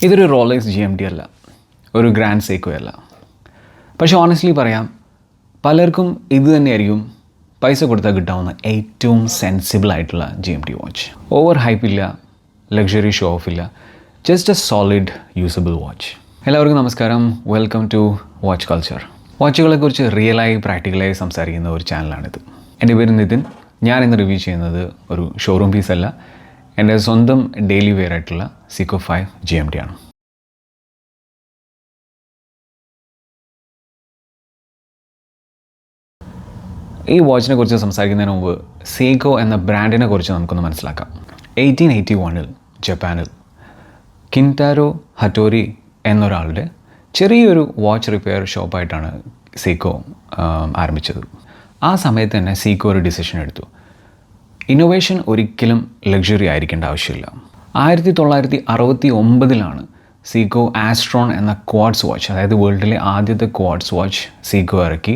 ഇതൊരു Rolex GMT അല്ല, ഒരു ഗ്രാൻഡ് സീക്കോ അല്ല. പക്ഷേ ഓണസ്റ്റ്ലി പറയാം, പലർക്കും ഇത് തന്നെയായിരിക്കും പൈസ കൊടുത്താൽ കിട്ടാവുന്ന ഏറ്റവും സെൻസിബിൾ ആയിട്ടുള്ള GMT വാച്ച്. ഓവർ ഹൈപ്പ് ഇല്ല, ലക്ഷറി ഷോ ഓഫ് ഇല്ല, just A solid usable watch. എല്ലാവർക്കും നമസ്കാരം, വെൽക്കം ടു വാച്ച് കൾച്ചർ. വാച്ചുകളെക്കുറിച്ച് റിയലായി പ്രാക്ടിക്കലായി സംസാരിക്കുന്ന ഒരു ചാനലാണിത്. എൻ്റെ പേര് നിതിൻ. ഞാൻ ഇന്ന് റിവ്യൂ ചെയ്യുന്നത് ഒരു ഷോറൂം പീസ് അല്ല, എൻ്റെ സ്വന്തം ഡെയിലി വെയർ ആയിട്ടുള്ള സീക്കോ 5 GMT ആണ്. ഈ വാച്ചിനെ കുറിച്ച് സംസാരിക്കുന്നതിന് മുമ്പ് സീക്കോ എന്ന ബ്രാൻഡിനെ കുറിച്ച് നമുക്കൊന്ന് മനസ്സിലാക്കാം. 1881 ജപ്പാനിൽ കിൻടാരോ ഹറ്റോരി എന്നൊരാളുടെ ചെറിയൊരു വാച്ച് റിപ്പയർ ഷോപ്പായിട്ടാണ് സീക്കോ ആരംഭിച്ചത്. ആ സമയത്ത് തന്നെ സീക്കോ ഒരു ഡിസിഷൻ എടുത്തു. ഇന്നോവേഷൻ ഒരിക്കലും ലക്ഷറി ആയിരിക്കേണ്ട ആവശ്യമില്ല. 1969 സീക്കോ ആസ്ട്രോൺ എന്ന ക്വാഡ്സ് വാച്ച്, അതായത് വേൾഡിലെ ആദ്യത്തെ ക്വാഡ്സ് വാച്ച് സീക്കോ ഇറക്കി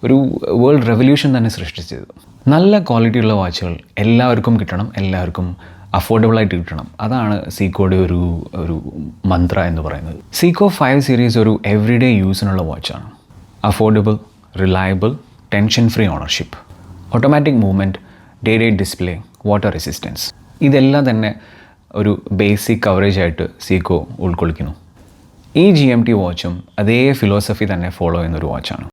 ഒരു വേൾഡ് റെവല്യൂഷൻ തന്നെ സൃഷ്ടിച്ചത്. നല്ല ക്വാളിറ്റിയുള്ള വാച്ചുകൾ എല്ലാവർക്കും കിട്ടണം, എല്ലാവർക്കും അഫോർഡബിളായിട്ട് കിട്ടണം. അതാണ് സീക്കോയുടെ ഒരു മന്ത്ര എന്ന് പറയുന്നത്. സീക്കോ 5 സീരീസ് ഒരു എവറിഡേ യൂസിനുള്ള വാച്ചാണ്. Affordable, reliable, tension free ownership, automatic movement, day display, water resistance, ഇതെല്ലാം തന്നെ ഒരു ബേസിക് കവറേജ് ആയിട്ട് സീക്കോ ഉൾക്കൊള്ളിക്കുന്നു. ഈ GMT വാച്ചും അതേ ഫിലോസഫി തന്നെ ഫോളോ ചെയ്യുന്നൊരു വാച്ചാണ്.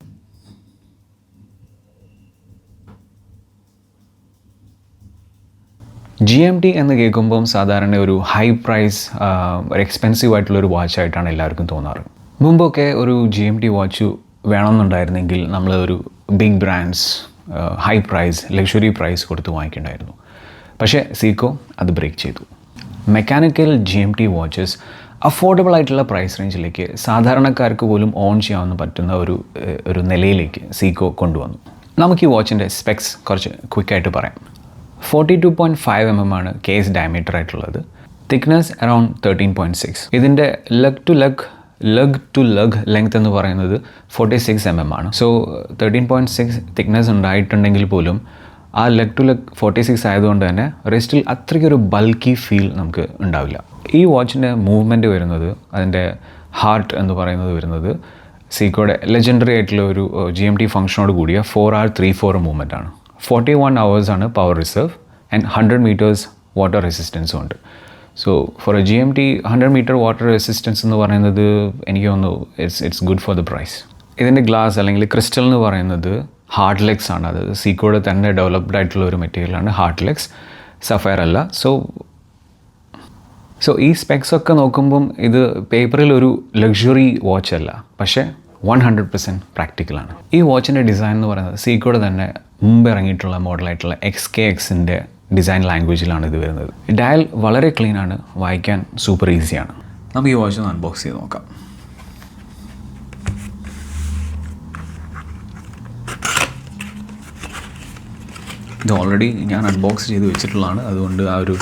GMT എന്ന് കേൾക്കുമ്പം സാധാരണ ഒരു ഹൈ പ്രൈസ്, ഒരു എക്സ്പെൻസീവ് ആയിട്ടുള്ളൊരു വാച്ചായിട്ടാണ് എല്ലാവർക്കും തോന്നാറ്. മുമ്പൊക്കെ ഒരു GMT വാച്ച് വേണമെന്നുണ്ടായിരുന്നെങ്കിൽ നമ്മൾ ഒരു big brands, high price, luxury price കൊടുത്ത് വാങ്ങിക്കേണ്ടായിരുന്നു. പക്ഷേ സീക്കോ അത് ബ്രേക്ക് ചെയ്തു. മെക്കാനിക്കൽ GMT വാച്ചസ് അഫോർഡബിൾ ആയിട്ടുള്ള പ്രൈസ് റേഞ്ചിലേക്ക് സാധാരണക്കാർക്ക് പോലും ഓൺ ചെയ്യാൻ പറ്റുന്ന ഒരു നിലയിലേക്ക് സീക്കോ കൊണ്ടുവന്നു. നമുക്ക് ഈ വാച്ചിൻ്റെ സ്പെക്സ് കുറച്ച് ക്വിക്കായിട്ട് പറയാം. 42.5 mm ആണ് കേസ് ഡയമീറ്റർ ആയിട്ടുള്ളത്. Thickness around 13.6. ഇതിൻ്റെ ലഗ് ടു ലഗ് ലെങ്ത് എന്ന് പറയുന്നത് 46 mm ആണ്. സോ 13.6 തിക്നെസ് ഉണ്ടായിട്ടുണ്ടെങ്കിൽ പോലും ആ ലഗ് ടു ലഗ് 46 ആയതുകൊണ്ട് തന്നെ റിസ്റ്റിൽ അത്രയ്ക്കൊരു ബൾക്കി ഫീൽ നമുക്ക് ഉണ്ടാവില്ല. ഈ വാച്ചിൻ്റെ മൂവ്മെൻറ്റ് വരുന്നത്, അതിൻ്റെ ഹാർട്ട് എന്ന് പറയുന്നത് വരുന്നത് സീക്കോയുടെ ലെജൻഡറി ആയിട്ടുള്ള ഒരു GMT ഫംഗ്ഷനോട് കൂടിയ 4-hour 3/4 മൂവ്മെൻ്റ് ആണ്. 41 hours ആണ് power reserve and 100 meters water റെസിസ്റ്റൻസും ഉണ്ട്. So for a GMT 100 meter water resistance എന്ന് പറയുന്നത് എനിക്ക് തോന്നുന്നു it's good for the price. ഇതിൻ്റെ ഗ്ലാസ് അല്ലെങ്കിൽ ക്രിസ്റ്റൽ എന്ന് പറയുന്നത് ഹാർഡ് ലെഗ്സ് ആണ്. അത് സീക്കോയുടെ തന്നെ ഡെവലപ്ഡ് ആയിട്ടുള്ള ഒരു മെറ്റീരിയലാണ് ഹാർഡ് ലെഗ്സ്, സഫയർ അല്ല. സോ ഈ സ്പെക്സ് ഒക്കെ നോക്കുമ്പം ഇത് പേപ്പറിൽ ഒരു ലക്ഷറി വാച്ച് അല്ല, പക്ഷേ 100% പ്രാക്ടിക്കലാണ്. ഈ വാച്ചിൻ്റെ ഡിസൈൻ എന്ന് പറയുന്നത് സീക്കോയുടെ തന്നെ മുമ്പ് ഇറങ്ങിയിട്ടുള്ള മോഡലായിട്ടുള്ള XKXൻ്റെ ഡിസൈൻ ലാംഗ്വേജിലാണ് ഇത് വരുന്നത്. ഡയൽ വളരെ ക്ലീനാണ്, വായിക്കാൻ സൂപ്പർ ഈസിയാണ്. നമുക്ക് ഈ വാച്ച് ഒന്ന് അൺബോക്സ് ചെയ്ത് നോക്കാം. ഇത് ഓൾറെഡി ഞാൻ അൺബോക്സ് ചെയ്ത് വെച്ചിട്ടുള്ളതാണ്, അതുകൊണ്ട് ആ ഒരു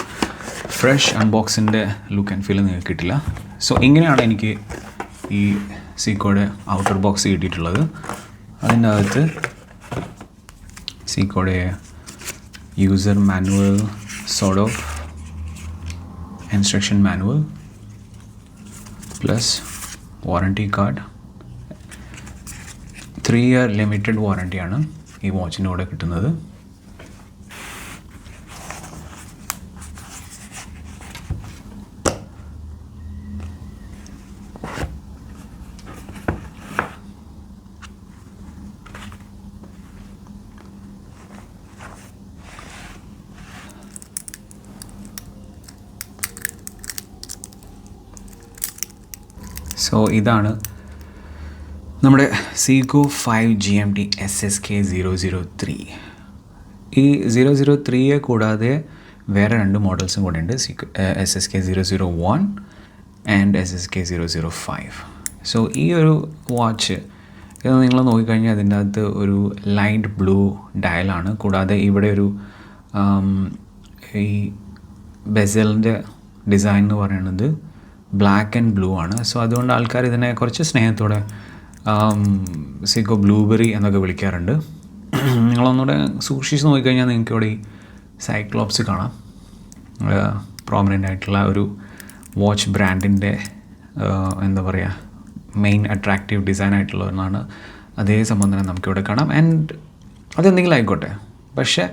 ഫ്രഷ് അൺബോക്സിൻ്റെ ലുക്ക് ആൻഡ് ഫീൽ നിങ്ങൾക്ക് കിട്ടില്ല. സോ ഇങ്ങനെയാണ് എനിക്ക് ഈ സീക്കോയുടെ ഔട്ടർ ബോക്സ് കിട്ടിയിട്ടുള്ളത്. അതിൻ്റെ അകത്ത് സീക്കോയുടെ user manual, sort of instruction manual, plus warranty card. 3-year limited വാറണ്ടിയാണ് ഈ വാച്ചിൻ്റെ കൂടെ കിട്ടുന്നത്. സോ ഇതാണ് നമ്മുടെ സീക്കോ 5 GMT SSK 003. ഈ 003 കൂടാതെ വേറെ 2 മോഡൽസും കൂടെ ഉണ്ട്, SSK 001 ആൻഡ് SSK 005. സോ ഈ ഒരു വാച്ച് ഇത് നിങ്ങൾ നോക്കിക്കഴിഞ്ഞാൽ അതിൻ്റെ അകത്ത് ഒരു ലൈറ്റ് ബ്ലൂ ഡയലാണ്. കൂടാതെ ഇവിടെ ഒരു ഈ ബെസലിൻ്റെ ഡിസൈൻ എന്ന് പറയുന്നത് ബ്ലാക്ക് ആൻഡ് ബ്ലൂ ആണ്. സോ അതുകൊണ്ട് ആൾക്കാർ ഇതിനെ കുറച്ച് സ്നേഹത്തോടെ സീക്കോ ബ്ലൂബെറി എന്നൊക്കെ വിളിക്കാറുണ്ട്. നിങ്ങളൊന്നുകൂടെ സൂക്ഷിച്ച് നോക്കിക്കഴിഞ്ഞാൽ നിങ്ങൾക്ക് ഇവിടെ ഈ സൈക്ലോപ്സ് കാണാം. പ്രോമിനൻ്റ് ആയിട്ടുള്ള ഒരു വാച്ച് ബ്രാൻഡിൻ്റെ എന്താ പറയുക മെയിൻ അട്രാക്റ്റീവ് ഡിസൈൻ ആയിട്ടുള്ള ഒന്നാണ്. അതേ സംഭവം തന്നെ നമുക്കിവിടെ കാണാം. ആൻഡ് അതെന്തെങ്കിലും ആയിക്കോട്ടെ, പക്ഷേ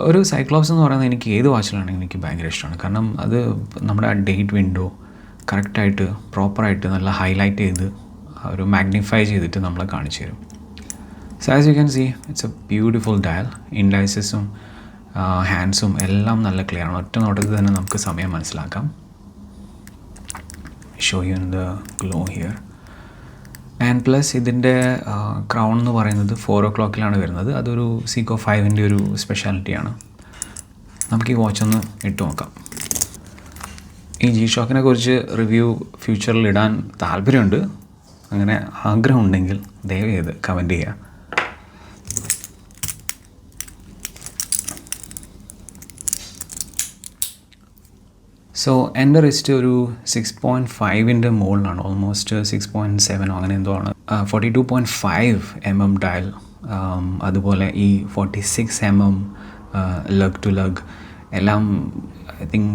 ഒരു സൈക്ലോപ്സ് എന്ന് പറയുന്നത് എനിക്ക് ഏത് വാച്ചിലാണെങ്കിലും എനിക്ക് ഭയങ്കര ഇഷ്ടമാണ്. കാരണം അത് നമ്മുടെ ആ ഡേറ്റ് വിൻഡോ കറക്റ്റായിട്ട് പ്രോപ്പറായിട്ട് നല്ല ഹൈലൈറ്റ് ചെയ്ത് ഒരു മാഗ്നിഫൈ ചെയ്തിട്ട് നമ്മളെ കാണിച്ചു തരും. So as you can see it's a beautiful dial. ഇൻഡൈസസും ഹാൻഡ്സും എല്ലാം നല്ല ക്ലിയർ ആണ്. ഒറ്റ നോട്ടത്തിൽ തന്നെ നമുക്ക് സമയം മനസ്സിലാക്കാം. Show you in the glow here. And plus ഇതിൻ്റെ ക്രൗൺ എന്ന് പറയുന്നത് 4 o'clock വരുന്നത്. അതൊരു സീക്കോ 5 ഒരു സ്പെഷ്യാലിറ്റിയാണ്. നമുക്ക് ഈ വാച്ച് ഒന്ന് ഇട്ട് നോക്കാം. ഈ G-Shockനെ കുറിച്ച് റിവ്യൂ ഫ്യൂച്ചറിൽ ഇടാൻ താല്പര്യമുണ്ട്. അങ്ങനെ ആഗ്രഹമുണ്ടെങ്കിൽ ദയവ് ചെയ്ത് കമൻറ്റ് ചെയ്യുക. സോ എൻ്റെ റിസ്റ്റ് ഒരു 6.5 മുകളിലാണ്. ഓൾമോസ്റ്റ് 6.7 അങ്ങനെ എന്തോ ആണ്. 42.5 mm ഡയൽ, അതുപോലെ ഈ 46 mm ലഗ് ടു ലഗ് എല്ലാം ഐ തിങ്ക്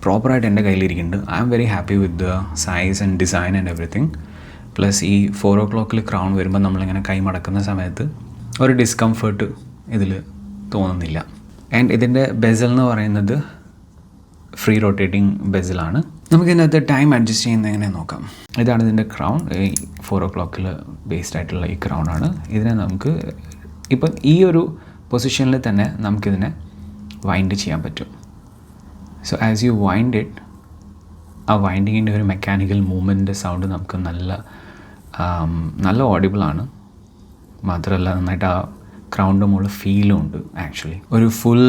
പ്രോപ്പറായിട്ട് എൻ്റെ കയ്യിലിരിക്കുന്നുണ്ട്. I am very happy with the size and design and everything. Plus ഈ 4 o'clock ക്രൗൺ വരുമ്പോൾ നമ്മളിങ്ങനെ കൈ മടക്കുന്ന സമയത്ത് ഒരു ഡിസ്കംഫേർട്ട് ഇതിൽ തോന്നുന്നില്ല. ആൻഡ് ഇതിൻ്റെ ബെസൽ എന്ന് പറയുന്നത് ഫ്രീ റൊട്ടേറ്റിംഗ് ബെസിലാണ്. നമുക്കിതിനകത്ത് ടൈം അഡ്ജസ്റ്റ് ചെയ്യുന്നത് എങ്ങനെ നോക്കാം. ഇതാണ് ഇതിൻ്റെ ക്രൗൺ. ഈ 4 o'clock ബേസ്ഡ് ആയിട്ടുള്ള ഈ ക്രൗണാണ്. ഇതിനെ നമുക്ക് ഇപ്പം ഈ ഒരു പൊസിഷനിൽ തന്നെ നമുക്കിതിനെ വൈൻഡ് ചെയ്യാൻ പറ്റും. So as U wind it, ആ വൈൻഡിങ്ങിൻ്റെ ഒരു മെക്കാനിക്കൽ മൂവ്മെൻറ്റിൻ്റെ സൗണ്ട് നമുക്ക് നല്ല ഓഡിബിളാണ്. മാത്രമല്ല നന്നായിട്ട് ആ ക്രൗണിൻ്റെ മുകളിൽ ഫീലും ഉണ്ട്. ആക്ച്വലി ഒരു ഫുൾ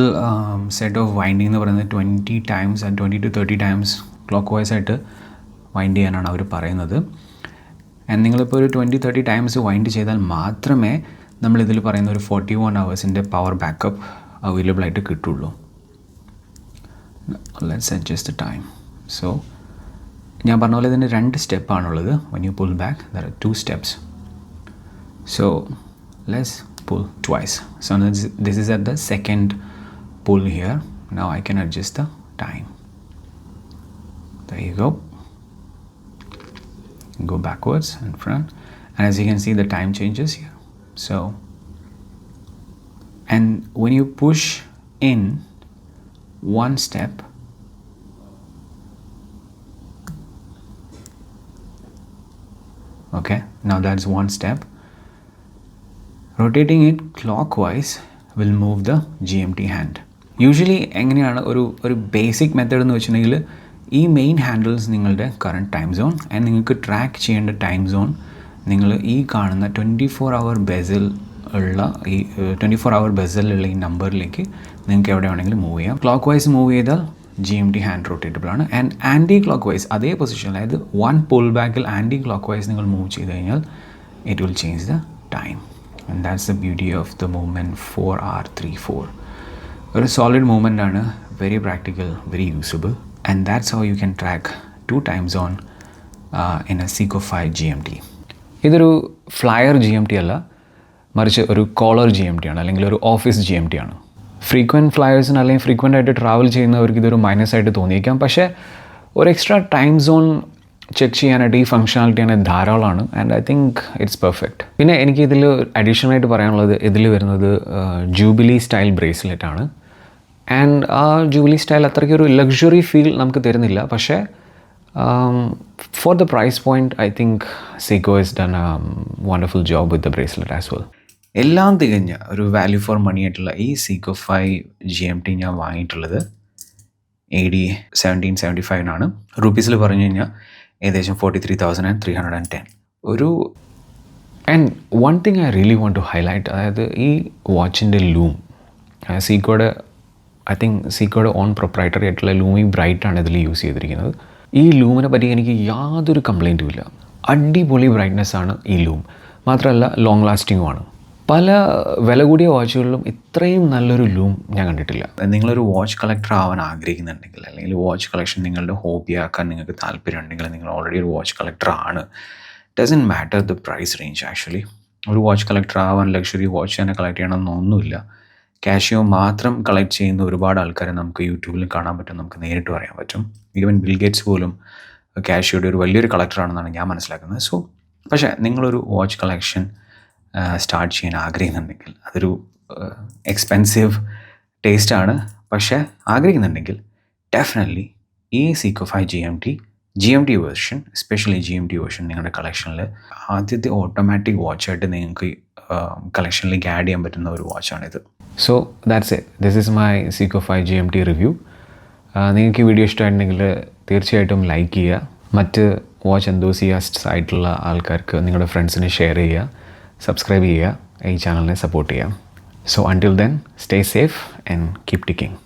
സെറ്റ് ഓഫ് വൈൻഡിങ് എന്ന് പറയുന്നത് 20 times and 20 to 30 times clock vice ആയിട്ട് വൈൻഡ് ചെയ്യാനാണ് അവർ പറയുന്നത്. ആൻഡ് നിങ്ങളിപ്പോൾ ഒരു 20-30 times വൈൻഡ് ചെയ്താൽ മാത്രമേ നമ്മളിതിൽ പറയുന്ന ഒരു 41 hours പവർ ബാക്കപ്പ് അവൈലബിൾ ആയിട്ട് കിട്ടുള്ളൂ. Let's adjust the time. So ഞാൻ പറഞ്ഞ പോലെ ഇതിന് 2 സ്റ്റെപ്പാണുള്ളത്. When you pull back there are 2 steps. So let's pull twice. So this is at the second pull here. Now I can adjust the time. There you go. Go backwards and front, and as you can see the time changes here. So, and when you push in one step, okay, now that's one step. Rotating it clockwise will move the GMT hand. Usually എങ്ങനെയാണ് ഒരു basic method എന്ന് വെച്ചിട്ടുണ്ടെങ്കിൽ ഈ main handles നിങ്ങളുടെ current time zone and നിങ്ങൾക്ക് track ചെയ്യേണ്ട time zone നിങ്ങൾ ഈ കാണുന്ന 24 hour ബെസൽ ഉള്ള ഈ 24 hour ബെസലുള്ള ഈ നമ്പറിലേക്ക് നിങ്ങൾക്ക് എവിടെ വേണമെങ്കിലും മൂവ് ചെയ്യാം. ക്ലോക്ക് വൈസ് മൂവ് ചെയ്താൽ GMT ഹാൻഡ് റൊട്ടേറ്റബിൾ ആണ്. ആൻഡ് ആൻറ്റി ക്ലോക്ക് വൈസ് അതേ പൊസിഷൻ, അതായത് 1 പുൾ ബാക്കിൽ ആൻറ്റി ക്ലോക്ക് വൈസ് നിങ്ങൾ മൂവ് ചെയ്ത് കഴിഞ്ഞാൽ it will change the time. And that's the beauty of the movement 4R34. ഒരു സോളിഡ് മൂവ്മെൻ്റ് ആണ്, very practical, very usable, and that's how you can track 2 time zone in a Seiko 5 GMT. ഇതൊരു flyer GMT അല്ല, മറിച്ച് ഒരു collar GMT ആണ്, അല്ലെങ്കിൽ ഒരു office GMT ആണ്. ഫ്രീക്വൻറ്റ് ഫ്ലയേഴ്സിന് അല്ലെങ്കിൽ ഫ്രീക്വൻ്റ് ആയിട്ട് ട്രാവൽ ചെയ്യുന്നവർക്ക് ഇതൊരു മൈനസ് ആയിട്ട് തോന്നിയേക്കാം. പക്ഷേ ഒരു എക്സ്ട്രാ ടൈം സോൺ ചെക്ക് ചെയ്യാനായിട്ട് ഈ ഫങ്ഷണാലിറ്റി ആണ് ധാരാളമാണ്. And I think it's perfect. പിന്നെ എനിക്ക് ഇതിൽ അഡീഷണൽ ആയിട്ട് പറയാനുള്ളത്, ഇതിൽ വരുന്നത് ജൂബിലി സ്റ്റൈൽ ബ്രേസ്ലെറ്റ് ആണ്. ആൻഡ് ആ ജൂബിലി സ്റ്റൈൽ അത്രയ്ക്കൊരു ലക്ഷറി ഫീൽ നമുക്ക് തരുന്നില്ല. പക്ഷേ for the price point I think Seiko has done a wonderful job with the bracelet as well. എല്ലാം തികഞ്ഞ ഒരു വാല്യൂ ഫോർ മണി ആയിട്ടുള്ള ഈ Seiko 5 GMT ഞാൻ വാങ്ങിയിട്ടുള്ളത് AD 1775 രൂപീസിൽ പറഞ്ഞു കഴിഞ്ഞാൽ ഏകദേശം 43,310 ഒരു. And one thing I really want to highlight, അതായത് ഈ വാച്ചിൻ്റെ ലൂം, സീക്കോയുടെ ഐ തിങ്ക് സീക്കോയുടെ ഓൺ പ്രൊപ്രൈറ്ററി ആയിട്ടുള്ള ലൂമി ബ്രൈറ്റാണ് ഇതിൽ യൂസ് ചെയ്തിരിക്കുന്നത്. ഈ ലൂമിനെ പറ്റി എനിക്ക് യാതൊരു കംപ്ലൈൻറ്റും ഇല്ല. അടിപൊളി ബ്രൈറ്റ്നെസ്സാണ് ഈ ലൂം. മാത്രമല്ല ലോങ് ലാസ്റ്റിങ്ങുമാണ്. പല വില കൂടിയ വാച്ചുകളിലും ഇത്രയും നല്ലൊരു ലൂം ഞാൻ കണ്ടിട്ടില്ല. നിങ്ങളൊരു വാച്ച് കളക്ടർ ആവാൻ ആഗ്രഹിക്കുന്നുണ്ടെങ്കിൽ, അല്ലെങ്കിൽ വാച്ച് കളക്ഷൻ നിങ്ങളുടെ ഹോബിയാക്കാൻ നിങ്ങൾക്ക് താല്പര്യമുണ്ടെങ്കിൽ, നിങ്ങൾ ഓൾറെഡി ഒരു വാച്ച് കളക്ടർ ആണ്, doesn't matter the price range. Actually ഒരു വാച്ച് കളക്ടർ ആവാൻ ലക്ഷറി വാച്ച് തന്നെ കളക്ട് ചെയ്യണമെന്നൊന്നുമില്ല. കാഷിയോ മാത്രം കളക്ട് ചെയ്യുന്ന ഒരുപാട് ആൾക്കാരെ നമുക്ക് യൂട്യൂബിൽ കാണാൻ പറ്റും, നമുക്ക് നേരിട്ട് പറയാൻ പറ്റും. ഈവൻ ബിൽ ഗേറ്റ്സ് പോലും കാഷ്യോയുടെ ഒരു വലിയൊരു കളക്ടറാണെന്നാണ് ഞാൻ മനസ്സിലാക്കുന്നത്. സോ പക്ഷേ നിങ്ങളൊരു വാച്ച് കളക്ഷൻ സ്റ്റാർട്ട് ചെയ്യാൻ ആഗ്രഹിക്കുന്നുണ്ടെങ്കിൽ, അതൊരു എക്സ്പെൻസീവ് ടേസ്റ്റാണ്, പക്ഷേ ആഗ്രഹിക്കുന്നുണ്ടെങ്കിൽ ഡെഫിനറ്റ്ലി ഈ Seiko 5 G M T version, especially G M T version നിങ്ങളുടെ കളക്ഷനിൽ ആദ്യത്തെ ഓട്ടോമാറ്റിക് വാച്ചായിട്ട് നിങ്ങൾക്ക് കളക്ഷനിലേക്ക് ആഡ് ചെയ്യാൻ പറ്റുന്ന ഒരു വാച്ചാണിത്. So that's it. This is my Seiko 5 GMT review. നിങ്ങൾക്ക് ഈ വീഡിയോ ഇഷ്ടമായിട്ടുണ്ടെങ്കിൽ തീർച്ചയായിട്ടും ലൈക്ക് ചെയ്യുക. മറ്റ് വാച്ച് എന്തൂസിയാസ്റ്റ്സ് ആയിട്ടുള്ള ആൾക്കാർക്ക് നിങ്ങളുടെ ഫ്രണ്ട്സിന് ഷെയർ ചെയ്യുക, സബ്സ്ക്രൈബ് ചെയ്യുക, ഈ ചാനലിനെ സപ്പോർട്ട് ചെയ്യുക. So until then stay safe and keep ticking.